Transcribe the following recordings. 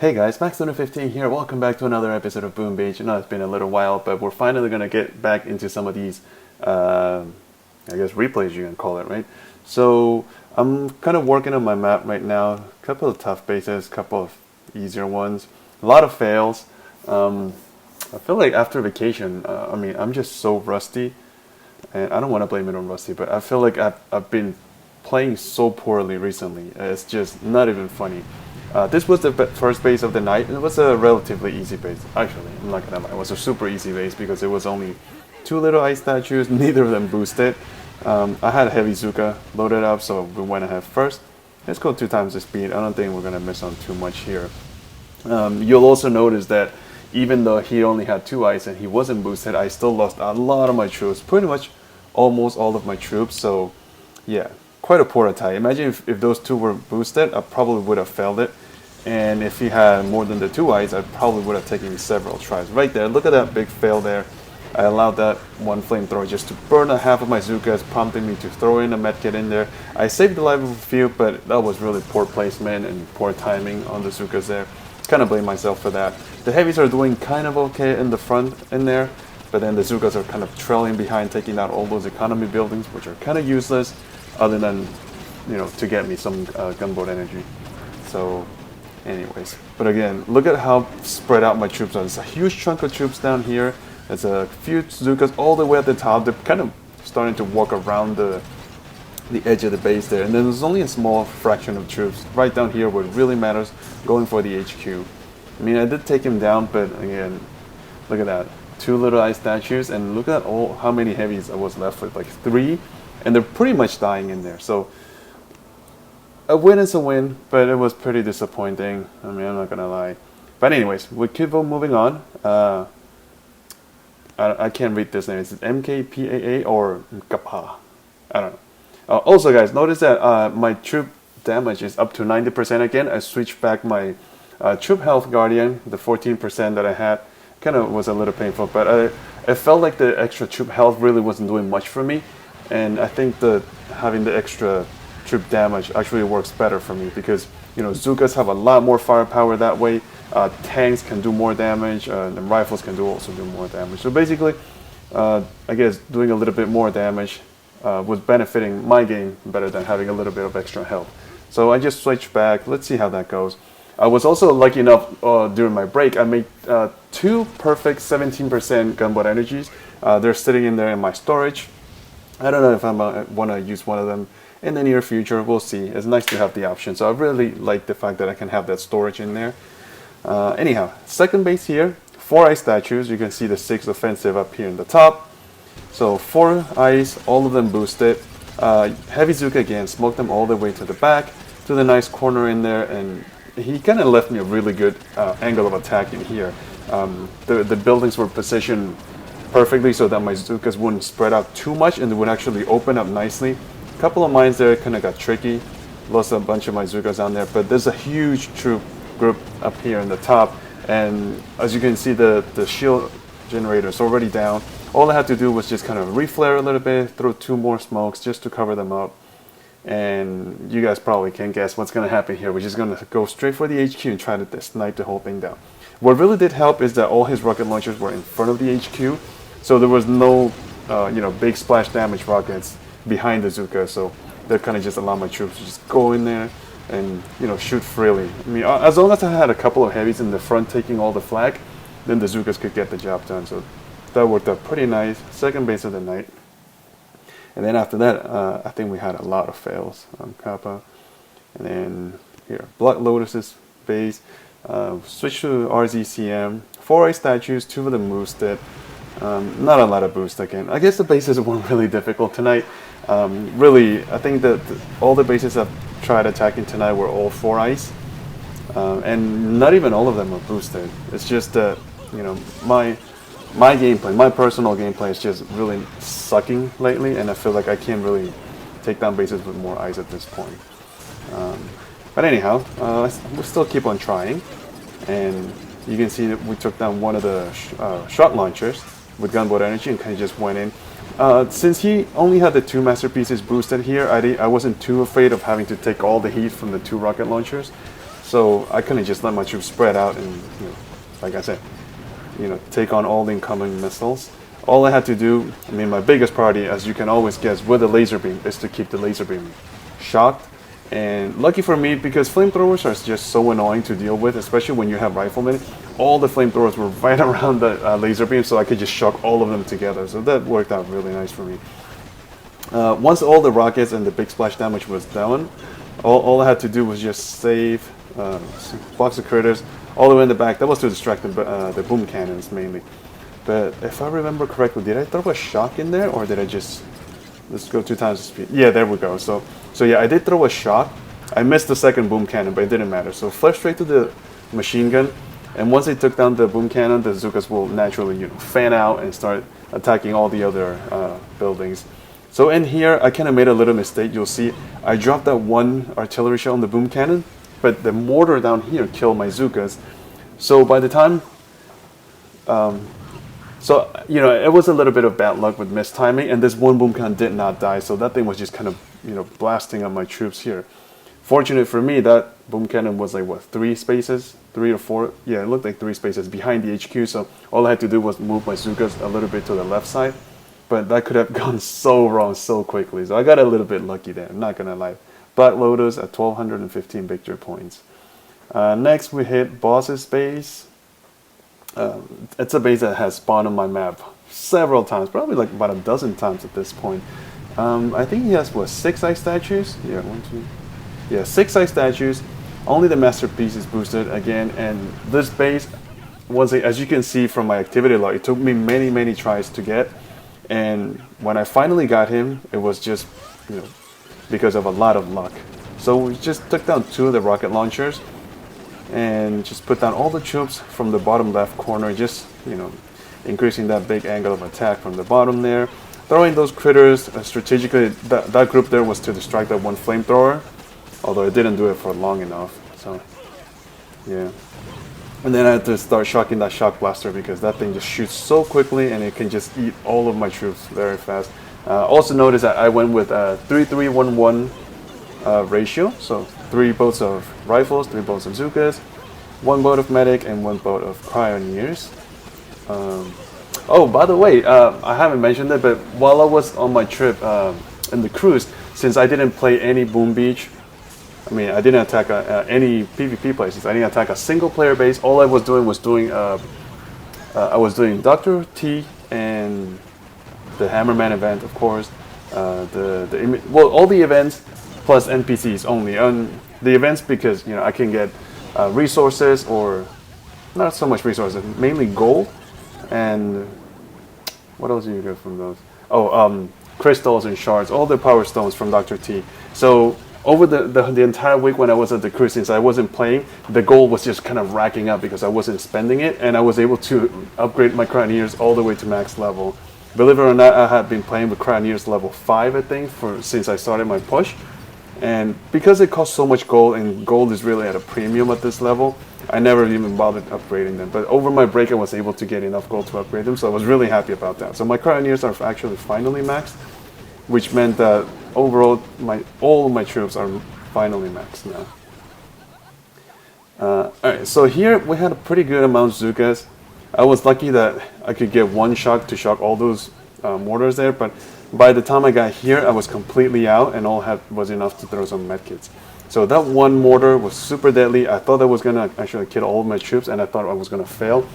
Hey guys, Max15 here. Welcome back to another episode of Boom Beach. I know it's been a little while, but we're finally going to get back into some of these, I guess, replays you can call it, right? So I'm kind of working on my map right now. A couple of tough bases, a couple of easier ones, a lot of fails. I feel like after vacation, I'm just so rusty, and I don't want to blame it on rusty, but I feel like I've been playing so poorly recently. It's just not even funny. This was the first base of the night. It was a relatively easy base. Actually, I'm not gonna lie, it was a super easy base because it was only two little ice statues, neither of them boosted. I had a heavy Zuka loaded up, so we went ahead first. Let's go 2 times the speed. I don't think we're gonna miss on too much here. You'll also notice that even though he only had 2 ice and he wasn't boosted, I still lost a lot of my troops, pretty much almost all of my troops. So yeah, quite a poor attack. Imagine if those 2 were boosted, I probably would have failed it. And if he had more than the 2 ice, I probably would have taken several tries. Right there, look at that big fail there. I allowed that one flamethrower just to burn a half of my Zukas, prompting me to throw in a medkit in there. I saved the life of a few, but that was really poor placement and poor timing on the Zukas there. Kind of blame myself for that. The heavies are doing kind of okay in the front in there, but then the Zukas are kind of trailing behind, taking out all those economy buildings, which are kind of useless, other than, to get me some gunboat energy. So anyways, but again, look at how spread out my troops are. There's a huge chunk of troops down here. There's a few Zukas all the way at the top. They're kind of starting to walk around the edge of the base there. And then there's only a small fraction of troops right down here where it really matters, going for the HQ. I mean, I did take him down, but again, look at that. 2 little ice statues, and look at how many heavies I was left with, like 3. And they're pretty much dying in there. So a win is a win, but it was pretty disappointing. I mean, I'm not gonna lie. But anyways, we keep on moving on. I can't read this name. Is it MKPAA or Mkapa? I don't know. Also, guys, notice that my troop damage is up to 90% again. I switched back my troop health guardian, the 14% that I had. Kind of was a little painful, but it felt like the extra troop health really wasn't doing much for me. And I think having the extra troop damage actually works better for me because Zukas have a lot more firepower that way. Tanks can do more damage, and rifles can also do more damage. So basically, I guess doing a little bit more damage was benefiting my game better than having a little bit of extra health. So I just switched back. Let's see how that goes. I was also lucky enough during my break. I made 2 perfect 17% gunboat energies. They're sitting in there in my storage. I don't know if I want to use one of them in the near future. We'll see. It's nice to have the option. So I really like the fact that I can have that storage in there. Anyhow, second base here, 4 ice statues. You can see the 6 offensive up here in the top. So 4 ice, all of them boosted. Heavy Zuka again, smoked them all the way to the back, to the nice corner in there, and he kind of left me a really good angle of attack in here. The buildings were positioned perfectly so that my Zukas wouldn't spread out too much and they would actually open up nicely. A couple of mines there kind of got tricky. Lost a bunch of my Zukas down there, but there's a huge troop group up here in the top, and as you can see, the shield generator is already down. All I had to do was just kind of reflare a little bit, throw 2 more smokes just to cover them up, and you guys probably can guess what's going to happen here. We're just going to go straight for the HQ and try to snipe the whole thing down. What really did help is that all his rocket launchers were in front of the HQ, so there was no big splash damage rockets behind the Zuka, so that kind of just allowed my troops to just go in there and shoot freely. I mean, as long as I had a couple of heavies in the front taking all the flak, then the Zukas could get the job done. So that worked out pretty nice. Second base of the night. And then after that, I think we had a lot of fails on Kappa. And then here, Black Lotus's base. Switch to RZCM. 4 ice statues, 2 of them boosted. Not a lot of boost again. I guess the bases weren't really difficult tonight. Really, I think that all the bases I've tried attacking tonight were all 4 ice, and not even all of them are boosted. It's just that my gameplay, my personal gameplay, is just really sucking lately, and I feel like I can't really take down bases with more ice at this point. But anyhow, we'll still keep on trying, and you can see that we took down one of the shot launchers with gunboat energy and kind of just went in. Since he only had the 2 masterpieces boosted here, I wasn't too afraid of having to take all the heat from the 2 rocket launchers. So I couldn't just let my troops spread out and, like I said, take on all the incoming missiles. All I had to do, my biggest priority, as you can always guess, with the laser beam is to keep the laser beam shocked. And lucky for me, because flamethrowers are just so annoying to deal with, especially when you have riflemen, all the flamethrowers were right around the laser beam, so I could just shock all of them together. So that worked out really nice for me. Once all the rockets and the big splash damage was done, all I had to do was just save box of critters all the way in the back. That was to distract the boom cannons mainly. But if I remember correctly, did I throw a shock in there, or did I just... Let's go 2 times the speed. Yeah, there we go. So yeah, I did throw a shock. I missed the second boom cannon, but it didn't matter. So flash straight to the machine gun, and once they took down the boom cannon, the Zookas will naturally, fan out and start attacking all the other buildings. So in here, I kind of made a little mistake. You'll see I dropped that one artillery shell on the boom cannon, but the mortar down here killed my Zookas. So by the time... it was a little bit of bad luck with mistiming, and this one boom cannon did not die, so that thing was just kind of, blasting up my troops here. Fortunate for me, that boom cannon was like, 3 spaces? 3 or 4? Yeah, it looked like 3 spaces behind the HQ, so all I had to do was move my Zookas a little bit to the left side, but that could have gone so wrong so quickly, so I got a little bit lucky there, I'm not gonna lie. Black Lotus at 1215 victory points. Next we hit Boss's base. It's a base that has spawned on my map several times, probably like about a dozen times at this point. I think he has 6 ice statues. Yeah, 1, 2. Yeah, 6 ice statues. Only the masterpiece is boosted again, and this base was, as you can see from my activity log, it took me many tries to get, and when I finally got him, it was just because of a lot of luck. So we just took down 2 of the rocket launchers, and just put down all the troops from the bottom left corner, just increasing that big angle of attack from the bottom there, throwing those critters strategically. That group there was to distract that one flamethrower, although it didn't do it for long enough. So yeah, and then I had to start shocking that shock blaster, because that thing just shoots so quickly and it can just eat all of my troops very fast. Also notice that I went with a 3-3-1-1 ratio, so 3 boats of rifles, 3 boats of Zookas, 1 boat of medic, and 1 boat of cryoneers. Oh, by the way, I haven't mentioned it, but while I was on my trip in the cruise, since I didn't play any boom beach, I didn't attack any PvP places. I didn't attack a single player base. All I was doing was I was doing Dr. T and the Hammerman event, of course. All the events plus NPCs only. The events, because I can get resources, or not so much resources, mainly gold, and what else do you get from those? Crystals and shards, all the power stones from Dr. T. So over the entire week when I was at the cruise, since I wasn't playing, the gold was just kind of racking up because I wasn't spending it, and I was able to upgrade my cryoneers all the way to max level. Believe it or not, I had been playing with cryoneers level 5, I think, since I started my push. And because it costs so much gold, and gold is really at a premium at this level, I never even bothered upgrading them. But over my break, I was able to get enough gold to upgrade them, so I was really happy about that. So my cryoneers are actually finally maxed, which meant that overall, all of my troops are finally maxed now. Alright, so here we had a pretty good amount of Zookas. I was lucky that I could get 1 shock to shock all those mortars there, but by the time I got here, I was completely out, and all I had was enough to throw some medkits. So that 1 mortar was super deadly. I thought I was going to actually kill all of my troops, and I thought I was going to fail,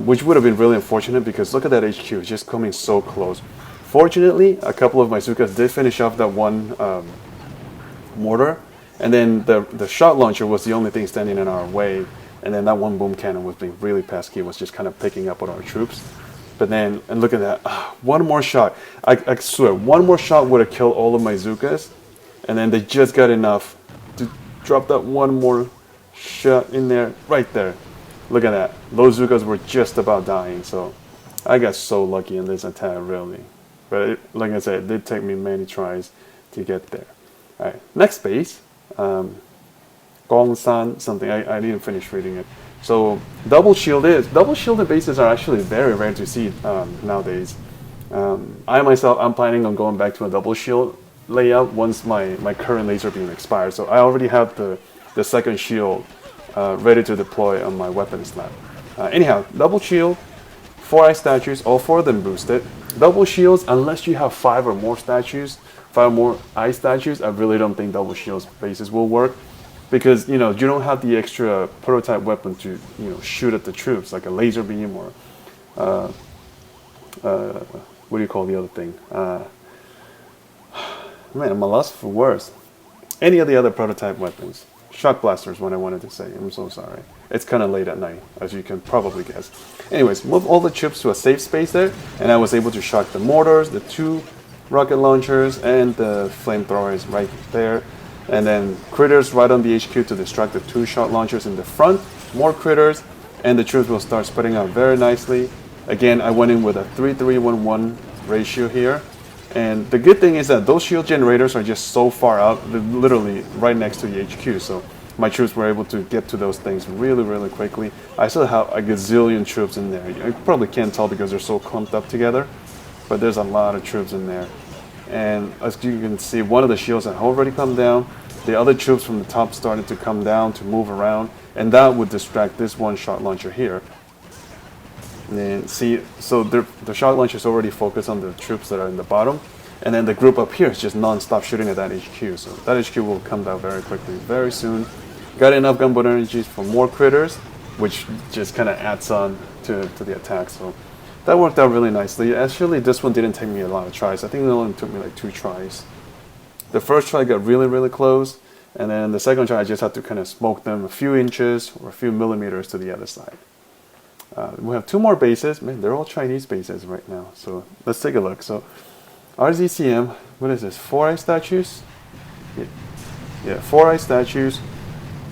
which would have been really unfortunate, because look at that HQ, it's just coming so close. Fortunately, a couple of my Zookas did finish off that 1 mortar, and then the shot launcher was the only thing standing in our way, and then that 1 boom cannon was being really pesky, was just kind of picking up on our troops. But then, and look at that, 1 more shot. I swear, 1 more shot would have killed all of my Zookas, and then they just got enough to drop that 1 more shot in there, right there. Look at that. Those Zookas were just about dying, so I got so lucky in this attack, really. But like I said, it did take me many tries to get there. Alright, next base, Gongsan something, I didn't finish reading it. So double shielded bases are actually very rare to see nowadays. I'm planning on going back to a double shield layout once my current laser beam expires. So I already have the the second shield ready to deploy on my weapon slab. Anyhow, double shield, 4 ice statues, all 4 of them boosted. Double shields, unless you have 5 or more statues, 5 more ice statues, I really don't think double shields bases will work. Because, you don't have the extra prototype weapon to, shoot at the troops, like a laser beam or, what do you call the other thing? Man, I'm a loss for words. Any of the other prototype weapons. Shock blaster is what I wanted to say. I'm so sorry. It's kind of late at night, as you can probably guess. Anyways, move all the troops to a safe space there, and I was able to shock the mortars, the 2 rocket launchers, and the flamethrowers right there. And then critters right on the HQ to distract the 2 shot launchers in the front. More critters, and the troops will start spreading out very nicely. Again, I went in with a 3-3-1-1 ratio here. And the good thing is that those shield generators are just so far out, they're literally right next to the HQ. So my troops were able to get to those things really, really quickly. I still have a gazillion troops in there. You probably can't tell because they're so clumped up together, but there's a lot of troops in there. And as you can see, one of the shields had already come down. The other troops from the top started to come down to move around, and that would distract this 1 shot launcher here. And then see, so the shot launcher is already focused on the troops that are in the bottom, and then the group up here is just non-stop shooting at that HQ. So that HQ will come down very quickly, very soon. Got enough gunboat energies for more critters, which just kind of adds on to the attack. So that worked out really nicely. Actually, this one didn't take me a lot of tries. I think it only took me like 2 tries. The first try got really, really close, and then the second try I just had to kind of smoke them a few inches or a few millimeters to the other side. We have 2 more bases. Man, they're all Chinese bases right now. So let's take a look. So RZCM, what is this? 4 ice statues? Yeah, 4 ice statues.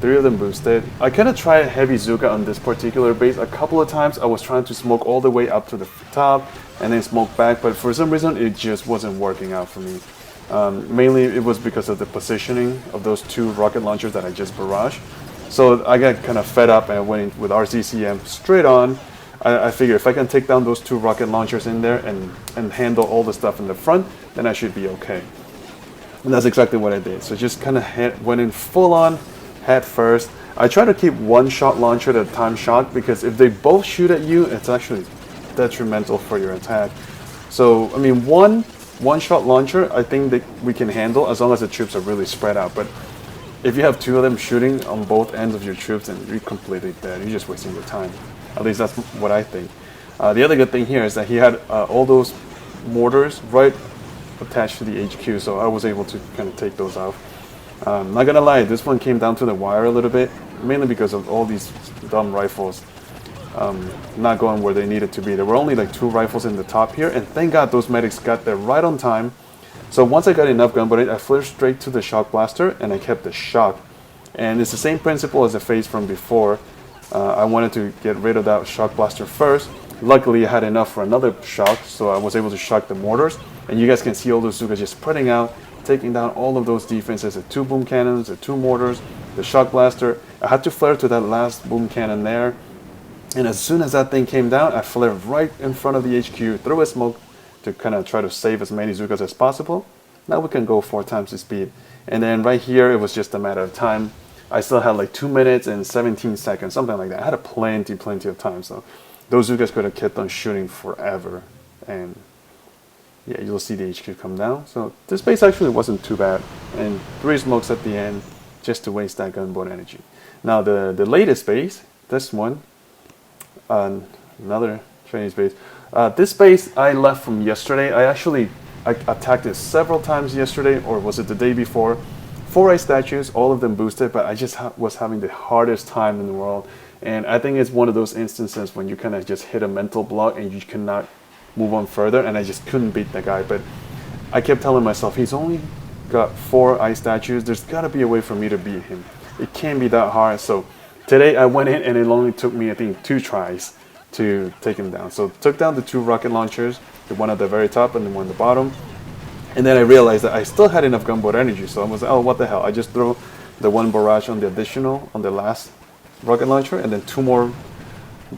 3 of them boosted. I kind of tried heavy Zuka on this particular base. A couple of times I was trying to smoke all the way up to the top and then smoke back, but for some reason it just wasn't working out for me. Mainly it was because of the positioning of those 2 rocket launchers that I just barraged. So I got kind of fed up and I went in with RZCM straight on. I figured if I can take down those 2 rocket launchers in there and handle all the stuff in the front, then I should be okay. And that's exactly what I did. So just kind of went in full on, head first. I try to keep 1 shot launcher at a time shot, because if they both shoot at you, it's actually detrimental for your attack. So, I mean, one shot launcher, I think that we can handle as long as the troops are really spread out. But if you have 2 of them shooting on both ends of your troops, then you're completely dead. You're just wasting your time. At least that's what I think. The other good thing here is that he had all those mortars right attached to the HQ, so I was able to kind of take those off. Not gonna lie, this one came down to the wire a little bit, mainly because of all these dumb rifles not going where they needed to be. There were only like 2 rifles in the top here, and thank God those medics got there right on time. So once I got enough gunboat, I flew straight to the shock blaster and I kept the shock. And it's the same principle as the phase from before. I wanted to get rid of that shock blaster first. Luckily, I had enough for another shock, so I was able to shock the mortars. And you guys can see all those Zukas just spreading out, taking down all of those defenses, the 2 boom cannons, the 2 mortars, the shock blaster. I had to flare to that last boom cannon there. And as soon as that thing came down, I flared right in front of the HQ, threw a smoke to kind of try to save as many Zukas as possible. Now we can go 4 times the speed. And then right here, it was just a matter of time. I still had like 2 minutes and 17 seconds, something like that. I had plenty of time. So those Zukas could have kept on shooting forever. And yeah, you'll see the HQ come down. So this base actually wasn't too bad. And 3 smokes at the end just to waste that gunboat energy. Now the latest base, this one, another Chinese base. This base I left from yesterday. I attacked it several times yesterday, or was it the day before? 4 ice statues, all of them boosted, but I just was having the hardest time in the world. And I think it's one of those instances when you kind of just hit a mental block and you cannot move on further, and I just couldn't beat the guy. But I kept telling myself, he's only got 4 ice statues. There's got to be a way for me to beat him. It can't be that hard. So today I went in and it only took me, I think, 2 tries to take him down. So took down the 2 rocket launchers, the one at the very top and the one at the bottom. And then I realized that I still had enough gunboat energy, so I was like, oh, what the hell. I just threw the 1 barrage on the additional, on the last rocket launcher, and then 2 more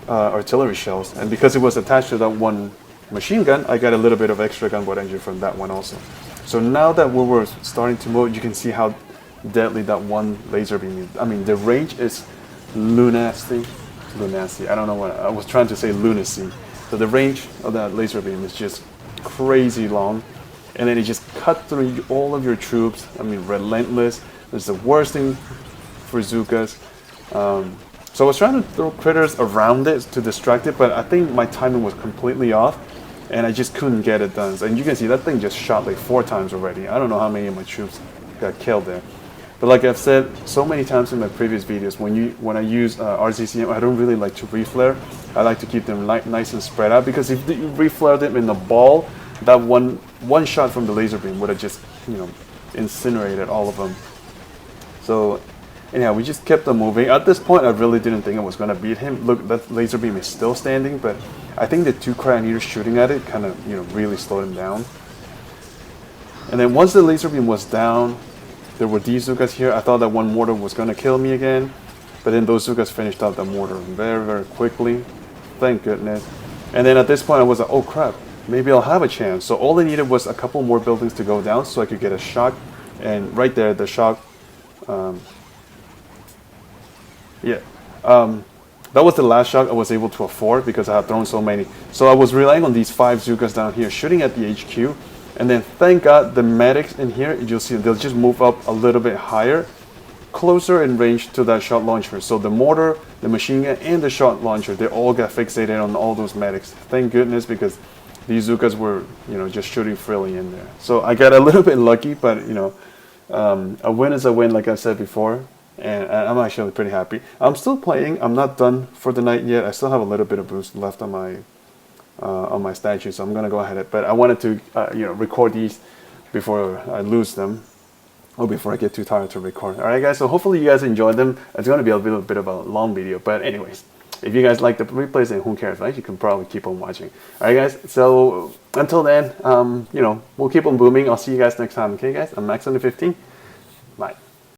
artillery shells. And because it was attached to that 1 machine gun, I got a little bit of extra gunboat energy from that one also. So now that we were starting to move, you can see how deadly that one laser beam is. I mean, the range is lunacy. I don't know what I was trying to say. Lunacy. So the range of that laser beam is just crazy long, and then it just cut through all of your troops. I mean, relentless. It's the worst thing for Zookas. So I was trying to throw critters around it to distract it, but I think my timing was completely off, and I just couldn't get it done. And you can see that thing just shot like 4 times already. I don't know how many of my troops got killed there. But like I've said so many times in my previous videos, when I use RZCM, I don't really like to reflare. I like to keep them nice and spread out, because if you reflare them in the ball, that one shot from the laser beam would have just, you know, incinerated all of them. So anyhow, we just kept on moving. At this point, I really didn't think I was going to beat him. Look, that laser beam is still standing, but I think the 2 Cryoneators shooting at it kind of, you know, really slowed him down. And then once the laser beam was down, there were these Zookas here. I thought that one mortar was going to kill me again, but then those Zookas finished out the mortar very, very quickly. Thank goodness. And then at this point, I was like, oh crap, maybe I'll have a chance. So all I needed was a couple more buildings to go down so I could get a shock. And right there, the shock, that was the last shock I was able to afford because I had thrown so many. So I was relying on these 5 Zookas down here shooting at the HQ. And then thank God the medics in here, you'll see they'll just move up a little bit higher, closer in range to that shot launcher. So the mortar, the machine gun, and the shot launcher, they all got fixated on all those medics. Thank goodness, because these Zookas were, you know, just shooting freely in there. So I got a little bit lucky, but you know, a win is a win, like I said before. And I'm actually pretty happy. I'm still playing. I'm not done for the night yet. I still have a little bit of boost left on my statue, so I'm gonna go ahead. But I wanted to, you know, record these before I lose them, or before I get too tired to record. All right, guys. So hopefully you guys enjoyed them. It's gonna be a little bit of a long video, but anyways, if you guys like the replays, then who cares, right? You can probably keep on watching. All right, guys. So until then, you know, we'll keep on booming. I'll see you guys next time. Okay, guys. I'm Max under 15. Bye.